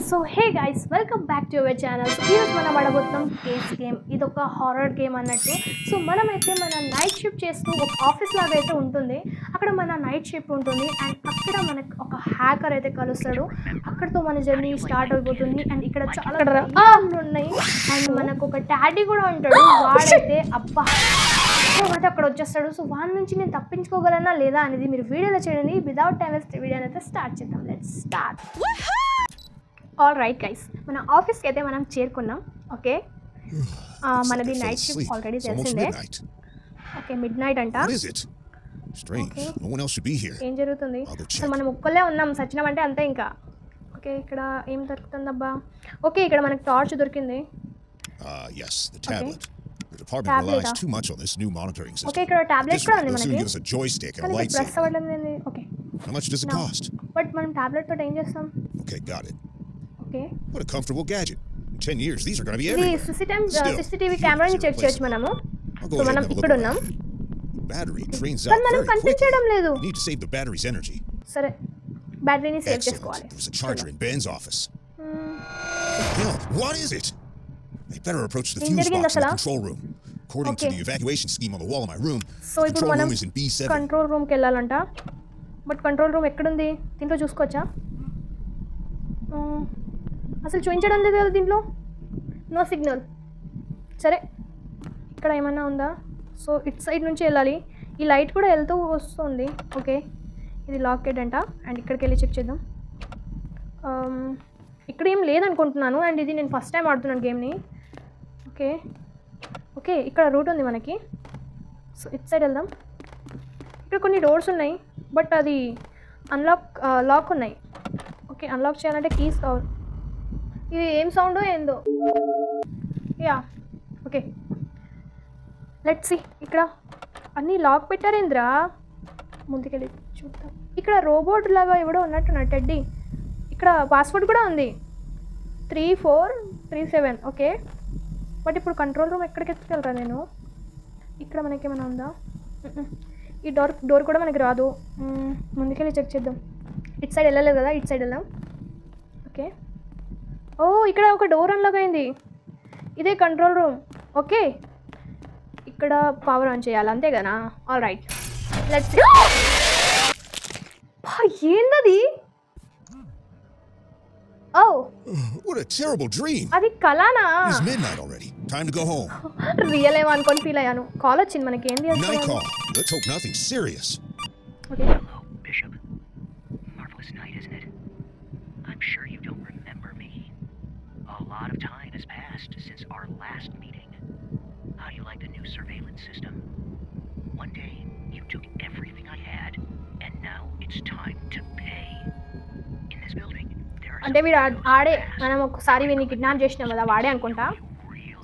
So hey guys, welcome back to our channel. So here's మన వాడబోతున్నాం case game. ఇది ఒక horror game అన్నట్టు. So మనమైతే మన నైట్ షిఫ్ట్ చేస్తూ ఒక ఆఫీస్ లాగా అయితే ఉంటుంది. అక్కడ మన నైట్ షిఫ్ట్ ఉంటుంది అండ్ అక్కడ మనకు ఒక హ్యాకర్ అయితే కలుస్తాడు. అక్కడతో మన జర్నీ స్టార్ట్ అయిపోతుంది అండ్ ఇక్కడ చాలా రకాలు ఉన్నాయి అండ్ మనకు ఒక డాడీ కూడా ఉంటాడు. వాడైతే అబ్బా అంటే అక్కడ వచ్చేస్తాడు. సో వాడి నుంచి నేను తప్పించుకోగలనా లేదా అనేది మీరు వీడియోలో చేయండి. వితౌట్ టైం వేస్ట్ వీడియోని అయితే స్టార్ట్ చేద్దాం. Let's start. All right guys, మన ఆఫీస్కి అయితే మనం చేరుకున్నాం. ఓకే, మనది నైట్ షిఫ్ట్ ఆల్రెడీ తెలిసిందే. ఓకే, మిడ్ నైట్ అంట. ఏం జరుగుతుంది? సో మనం ఒక్కళ్ళే ఉన్నాం, సచ్చినామంటే అంతే ఇంకా. ఓకే, ఇక్కడ ఏం దొరుకుతుంది అబ్బా? ఓకే, ఇక్కడ మనకు టార్చ్ దొరికింది. ఓకే, ఇక్కడ టాబ్లెట్ కూడా ఉంది మనకి. ప్రెస్ అవ్వట్లేదు. ఓకే, బట్ మనం టాబ్లెట్ తోటి ఏం చేస్తాం? Okay. What a comfortable gadget. In 10 years, these are going to be everywhere. CCTV కెమెరాని చెక్ చేయొచ్చు మనము. సో మనం ఇక్కడ ఉన్నాం. Battery drains out very quickly. Need to save the battery's energy. సరే, బ్యాటరీని సేవ్ చేసుకోవాలి. There's a charger in Ben's office. Hell, what is it? I better approach the fuse box in the control room. According to the evacuation scheme on the wall of my room, the control room is in B7. Control రూమ్కి వెళ్ళాలంట. But control room ఎక్కడుంది? దీంట్లో చూసుకోవచ్చా? అసలు చూపించడం లేదు కదా దీంట్లో. No signal. సరే, ఇక్కడ ఏమన్నా ఉందా? సో ఇట్ సైడ్ నుంచి వెళ్ళాలి. ఈ లైట్ కూడా వెళ్తూ వస్తుంది. ఓకే, ఇది లాకెడ్ అంట అండ్ ఇక్కడికి వెళ్ళి చెక్ చేద్దాం. ఇక్కడ ఏం లేదనుకుంటున్నాను అండ్ ఇది నేను ఫస్ట్ టైం ఆడుతున్నాను గేమ్ని. ఓకే ఓకే, ఇక్కడ రూట్ ఉంది మనకి. సో ఇట్ సైడ్ వెళ్దాం. ఇక్కడ కొన్ని డోర్స్ ఉన్నాయి బట్ అది లాక్ ఉన్నాయి. ఓకే, అన్లాక్ చేయాలంటే కీస్ కావాలి. ఇది ఏం సౌండ్ ఏందో. Yeah okay, let's see. ఇక్కడ అన్నీ లాక్ పెట్టారేంద్రా. ముందుకెళ్ళి చూద్దాం. ఇక్కడ రోబోట్ లాగా ఎవడో ఉన్నట్టున్నా టెడ్డీ. ఇక్కడ పాస్వర్డ్ కూడా ఉంది 3437. ఓకే, బట్ ఇప్పుడు కంట్రోల్ రూమ్ ఎక్కడికి ఎత్తుకెళ్ళరా నేను? ఇక్కడ మనకి ఏమైనా ఉందా? ఈ డోర్ కూడా మనకి రాదు. ముందుకెళ్ళి చెక్ చేద్దాం. ఇటు సైడ్ వెళ్ళలేదు కదా, ఇటు సైడ్ వెళ్దాం. ఓకే, ఓ ఇక్కడ ఒక డోర్ అన్లాక్ అయింది. ఇదే కంట్రోల్ రూమ్. ఓకే, ఇక్కడ పవర్ ఆన్ చేయాలి అంతే కదా. All right, let's. ఏందది? ఓ what a terrible dream. అది కలానా? It's midnight already. Time to go home. Real ఏమో అనుకొని ఫీల్ అయ్యాను. కాల్ వచ్చింది మనకి. ఏంది? Night call. Let's hope nothing serious. Okay, Hello, Bishop. Marvelous night, isn't it? I'm sure you don't remember me. A lot of time has passed since our last meeting. How do you like the new surveillance system? One day, you took everything I had, and now it's time to pay. In this building, there are అంటే వీడు ఆడే మనం ఒకసారి వీడిని kidnap చేసినాం కదా, వాడే అనుకుంటా.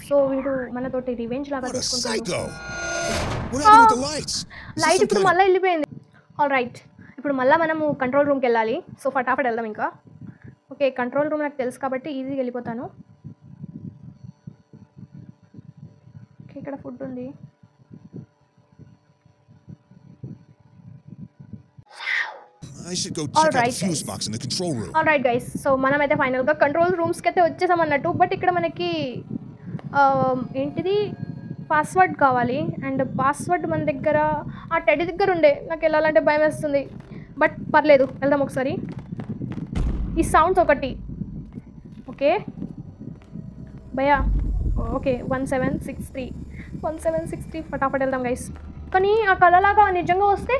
సో వీడు మనతోటి రివెంజ్ లాగా తీసుకుంటాడు. లైట్ ఇప్పుడు మళ్ళీ వెళ్ళిపోయింది. ఆల్ రైట్, ఇప్పుడు మళ్ళీ మనము కంట్రోల్ రూమ్కి వెళ్ళాలి. సో ఫటాఫట్ వెళ్దాం ఇంకా. ఓకే, కంట్రోల్ రూమ్ నాకు తెలుసు కాబట్టి ఈజీగా వెళ్ళిపోతాను. ఓకే, ఇక్కడ ఫుడ్ ఉంది. I should go check out the fuse box in the control room. All right guys, so మనమైతే ఫైనల్గా కంట్రోల్ రూమ్స్కి అయితే వచ్చేసాం అన్నట్టు. బట్ ఇక్కడ మనకి ఏంటిది పాస్వర్డ్ కావాలి అండ్ పాస్వర్డ్ మన దగ్గర ఆ టెడ్డీ దగ్గర ఉండే. నాకు వెళ్ళాలంటే భయం వేస్తుంది బట్ పర్లేదు, వెళ్దాం ఒకసారి. ఈ సౌండ్స్ ఒకటి. ఓకే భయా. ఓకే, 1763 ఫటాఫట్ వెళ్దాం గైస్. కానీ ఆ కళలాగా నిజంగా వస్తే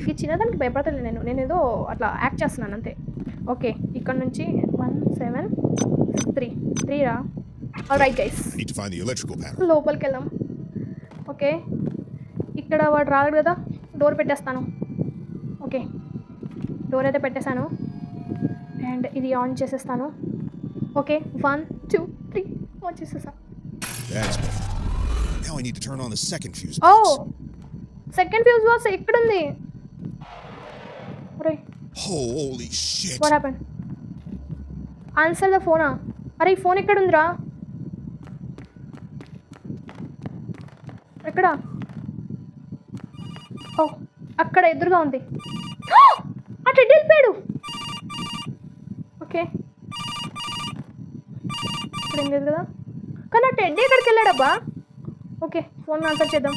ఈ చిన్నదానికి భయపడతలేదు నేను ఏదో అట్లా యాక్ట్ చేస్తున్నాను అంతే. ఓకే, ఇక్కడ నుంచి 1763 రా. ఆల్ రైట్ గైస్, లోపలికి వెళ్దాం. ఓకే, ఇక్కడ వాడు రాడు కదా, డోర్ పెట్టేస్తాను. ఓకే, డోర్ అయితే పెట్టేశాను అండ్ ఇది ఆన్ చేసేస్తాను. ఓకే, 1 2 3 ఆన్ చేసేసాను. ఓ, సెకండ్ ఫ్యూజ్ బాక్స్ ఎక్కడుంది? Holy shit. What happened? Answer the phone. అరే ఈ ఫోన్ ఎక్కడుందిరా? ఎక్కడ? ఓ, అక్కడ ఎదురుగా ఉంది. ఆ టెడ్డీ వెళ్ళిపోయాడు. ఓకే ఇక్కడ ఏం లేదు కదా కానీ ఆ టెడ్డీ ఎక్కడికి వెళ్ళాడబ్బా ఓకే ఫోన్ ఆన్సర్ చేద్దాం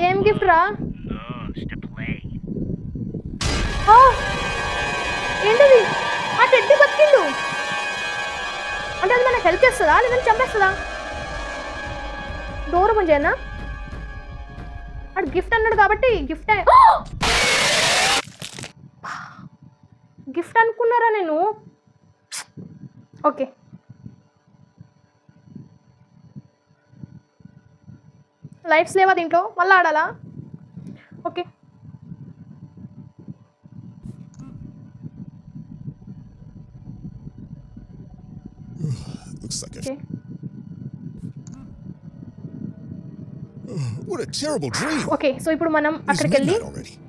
ఏం గిఫ్ట్ రా ఏంటిది ఆ టెడ్డీ బతికిండు అంటే అది మనకు హెల్ప్ చేస్తుందా లేదంటే చంపేస్తుందా డోర్ ఓపెన్ చేయనా అటు గిఫ్ట్ అన్నాడు కాబట్టి గిఫ్ట్ అనుకున్నారా నేను ఓకే లైఫ్స్ లేవా దీంట్లో మళ్ళీ ఆడాలా okay Looks like it. What a terrible dream. Okay so ఇప్పుడు మనం అక్కడికి వెళ్ళి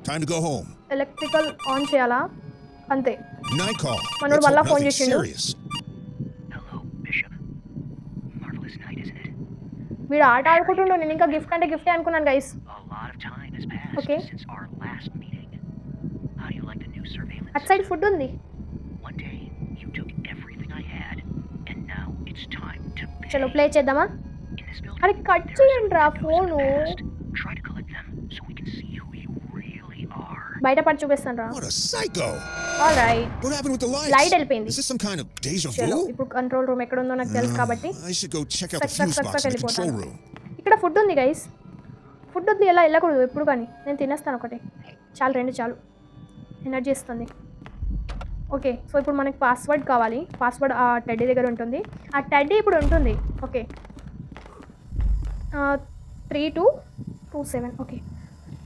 Time to go home. Electrical on చేయాలా అంతే Night call. మనోడు మళ్ళా ఫోన్ చేసిండు వీడు ఆట ఆడుకుంటుండో నేను ఇంకా గిఫ్ట్ అంటే గిఫ్టే అనుకున్నాను guys okay at side food ఉంది చలో ప్లే చేద్దామా అరే కట్ చేయండి రా ఫోను బయట పడి చూపిస్తాను రా ఆల్రైట్ లైట్ వెళ్ళిపోయింది చలో ఇప్పుడు కంట్రోల్ రూమ్ ఎక్కడ ఉందో నాకు తెలుసు కాబట్టి ఇక్కడ ఫుడ్ ఉంది గైస్ ఫుడ్ ఉంది ఎలా వెళ్ళకూడదు ఎప్పుడు కానీ నేను తినేస్తాను ఒకటి చాలు 2 చాలు ఎనర్జీ ఇస్తుంది ఓకే సో ఇప్పుడు మనకి పాస్వర్డ్ కావాలి పాస్వర్డ్ ఆ టెడ్డీ దగ్గర ఉంటుంది ఆ టెడ్డీ ఇప్పుడు ఉంటుంది ఓకే 3227 ఓకే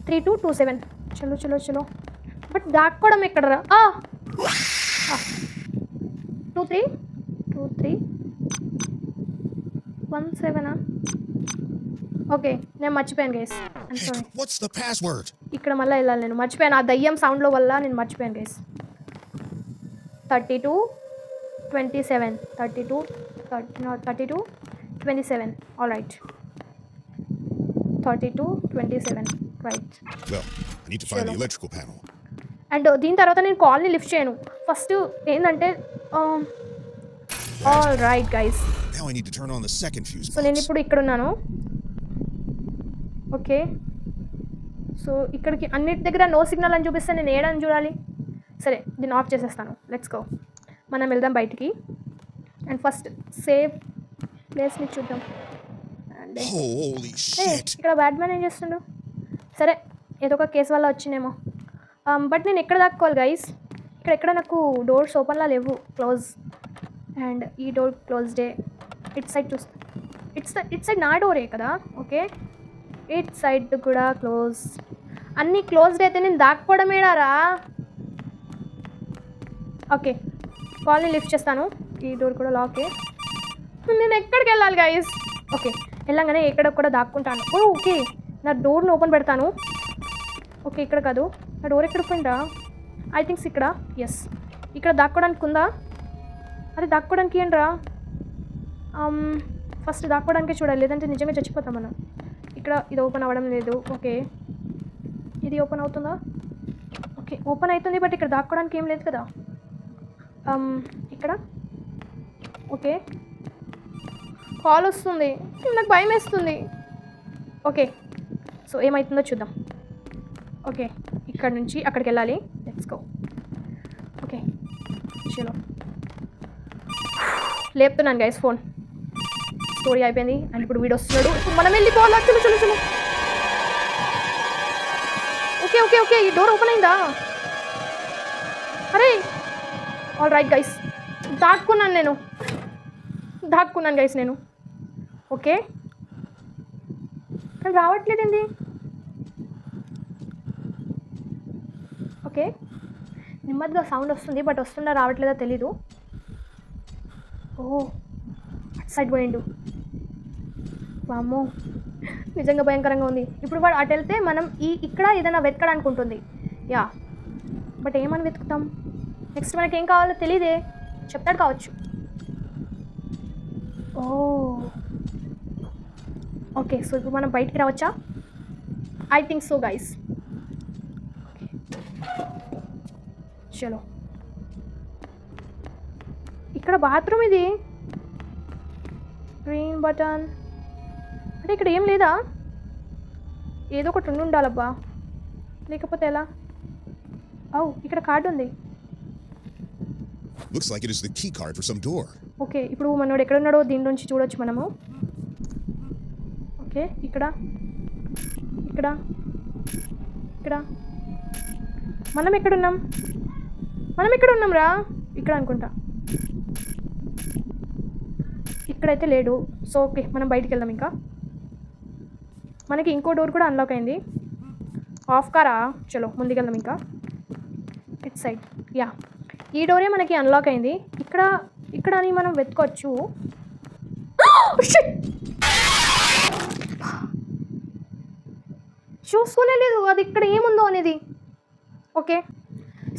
3227 చలో చలో చలో బట్ దాక్కోవడం ఎక్కడ రా 2317 ఓకే నేను మర్చిపోయాను guys I'm sorry what's the password ఇక్కడ మళ్ళీ వెళ్ళాలి నేను మర్చిపోయాను ఆ దయ్యం సౌండ్లో వల్ల నేను మర్చిపోయాను guys 3227 all right 3227 right well I need to find the electrical panel and దీని తర్వాత నేను కాల్ని లిఫ్ట్ చేయను ఫస్ట్ ఏంటంటే all right guys now I need to turn on the second fuse box so నేను ఇప్పుడు ఇక్కడ ఉన్నాను ఓకే సో ఇక్కడికి అన్నిటి దగ్గర నో సిగ్నల్ అని చూపిస్తే నేను ఏడని చూడాలి సరే దీన్ని ఆఫ్ చేసేస్తాను లెట్స్ గో మనం వెళ్దాం బయటికి అండ్ ఫస్ట్ సేవ్ ప్లేస్ని చూద్దాం అండ్ ఇక్కడ బ్యాట్మ్యాన్ ఏం చేస్తుండు సరే ఏదో ఒక కేసు వల్ల వచ్చిందేమో బట్ నేను ఎక్కడ దాక్కోవాలి గైస్ ఇక్కడ నాకు డోర్స్ ఓపెన్లా లేవు క్లోజ్ అండ్ ఈ డోర్ క్లోజ్డే ఇట్ సైడ్ చూస్తా ఇట్ సైడ్ నా డోరే కదా ఓకే ఇట్ సైడ్ కూడా క్లోజ్ అన్నీ క్లోజ్డ్ అయితే నేను దాక్కోవడమేడారా ఓకే కాల్ని లిఫ్ట్ చేస్తాను ఈ డోర్ కూడా లాకే నేను ఎక్కడికి వెళ్ళాలి గైస్ ఓకే వెళ్ళంగానే ఎక్కడ కూడా దాక్కుంటాను ఓకే నా డోర్ని ఓపెన్ పెడతాను ఓకే ఇక్కడ కాదు నా డోర్ ఎక్కడ పోయిందా ఐ థింక్స్ ఇక్కడ ఎస్ ఇక్కడ దాక్కోవడానికి ఉందా అరే దాక్కోవడానికి ఏంట్రా ఫస్ట్ దాక్కోవడానికే చూడాలి లేదంటే నిజంగా చచ్చిపోతాం మనం ఇక్కడ ఇది ఓపెన్ అవ్వడం లేదు ఓకే ఇది ఓపెన్ అవుతుందా ఓకే ఓపెన్ అవుతుంది బట్ ఇక్కడ దాక్కోవడానికి ఏం లేదు కదా ఇక్కడ ఓకే కాల్ వస్తుంది నాకు భయం వేస్తుంది ఓకే సో ఏమవుతుందో చూద్దాం ఓకే ఇక్కడ నుంచి అక్కడికి వెళ్ళాలి లెట్స్ గో ఓకే చలో లేపుతున్నాను గైస్ ఫోన్ స్టోరీ అయిపోయింది అండ్ ఇప్పుడు వీడు వస్తున్నాడు ఇప్పుడు మనం వెళ్ళిపోవాలి చలో చలో చలో ఓకే ఓకే ఓకే ఈ డోర్ ఓపెన్ అయిందా అరే ఆల్ రైట్ గైస్ దాక్కున్నాను గైస్ నేను ఓకే కానీ రావట్లేదండి ఓకే నెమ్మదిగా సౌండ్ వస్తుంది బట్ వస్తుందా రావట్లేదా తెలీదు ఓ అటు సైడ్ పోయిండు వామ్మో నిజంగా భయంకరంగా ఉంది ఇప్పుడు వాడు అటు వెళ్తే మనం ఇక్కడ ఏదైనా వెతకడానికి ఉంటుంది యా బట్ ఏమని వెతుకుతాం నెక్స్ట్ మనకి ఏం కావాలో తెలీదే చెప్తాడు కావచ్చు ఓ ఓకే సో ఇప్పుడు మనం బయటికి రావచ్చా ఐ థింక్ సో గైస్ చలో ఇక్కడ బాత్రూమ్ ఇది గ్రీన్ బటన్ అంటే ఇక్కడ ఏం లేదా ఏదో ఒకటి ఉండాలబ్బా లేకపోతే ఎలా ఇక్కడ కార్డు ఉంది Looks like it is the key card for some door. Okay ఇప్పుడు మనోడు ఎక్కడ ఉన్నాడో దీని నుంచి చూడొచ్చు మనము ఓకే ఇక్కడ ఇక్కడ ఇక్కడ మనం ఎక్కడున్నాం రా ఇక్కడ అనుకుంటా ఇక్కడైతే లేడు సో ఓకే మనం బయటికి వెళ్దాం ఇంకా మనకి ఇంకో డోర్ కూడా అన్లాక్ అయింది ఆఫ్ కారా చలో ముందుకెళ్దాం ఇంకా ఇట్ సైడ్ యా ఈ డోరే మనకి అన్లాక్ అయింది ఇక్కడ అని మనం వెతుకోవచ్చు చూసుకోలేదు అది ఇక్కడ ఏముందో అనేది ఓకే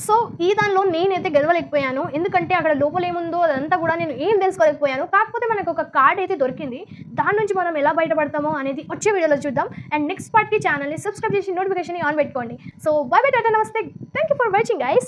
సో ఈ దానిలో నేనైతే గెలవలేకపోయాను ఎందుకంటే అక్కడ లోపల ఏముందో అదంతా కూడా నేను ఏం తెలుసుకోలేకపోయాను కాకపోతే మనకు ఒక కార్డ్ అయితే దొరికింది దాని నుంచి మనం ఎలా బయటపడతామో అనేది వచ్చే వీడియోలో చూద్దాం అండ్ నెక్స్ట్ పార్ట్కి ఛానల్ని సబ్స్క్రైబ్ చేసి నోటిఫికేషన్ ఆన్ పెట్టుకోండి సో బై బై టాటా నమస్తే thank you for watching guys